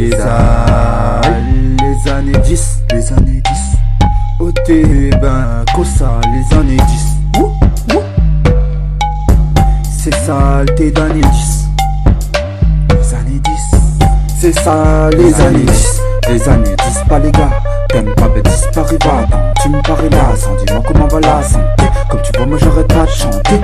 Les années 10, les années 10. OT, ben, Kossa, les années 10. C'est ça, t'es d'années 10. Les années 10. C'est ça, les années 10. Les années 10, pas les gars. T'aimes pas, ben disparais va. Attends, tu me parais lassant. Dis-moi comment va la santé. Comme tu vois, moi j'arrête pas de chanter.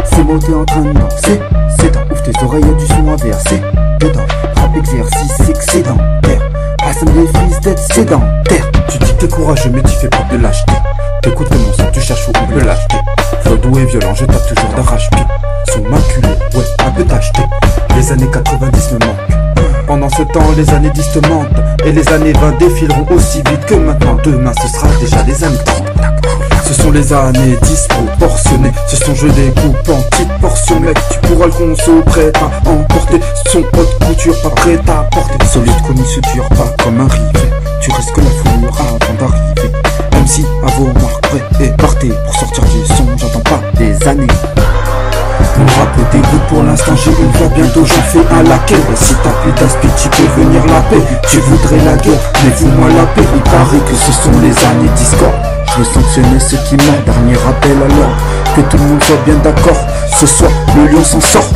C'est moi, t'es en train de danser. C'est dans ouf, tes oreilles, y'a du son à verser. Dedans, rap exercice excédentaire. Ah, ça me défrise d'être sédentaire. Tu dis que t'es courageux, mais tu fais pas de lâcheté. T'écoutes mon son, tu cherches où on peut l'acheter. Flow doux et violent, je tape toujours d'arrache-pied. Son maculé, ouais, un peu tacheté. Les années 90 me manquent. Pendant ce temps, les années 10 te mentent. Et les années 20 défileront aussi vite que maintenant. Demain, ce sera déjà les années 30. Ce sont les années disproportionnées. Ce sont je découpe en petites portions. Mec, tu pourras le conso prêt à emporter. Son haute couture pas prêt à porter. Solide comme il se dure pas comme un rivet. Tu risques la foulure avant d'arriver. Même si à vos marques prêts et partez. Pour sortir du son, j'entends pas des années. Mon rap dégoûte pour l'instant, j'ai une voix, bientôt j'en fais un laquais. Si t'as plus d'aspi, tu peux venir la paix. Tu voudrais la guerre, mais fous-moi la paix. Il paraît que ce sont les années discord. Je veux sanctionner ceux qui mentent, dernier rappel alors que tout le monde soit bien d'accord. Ce soir, le lion s'en sort.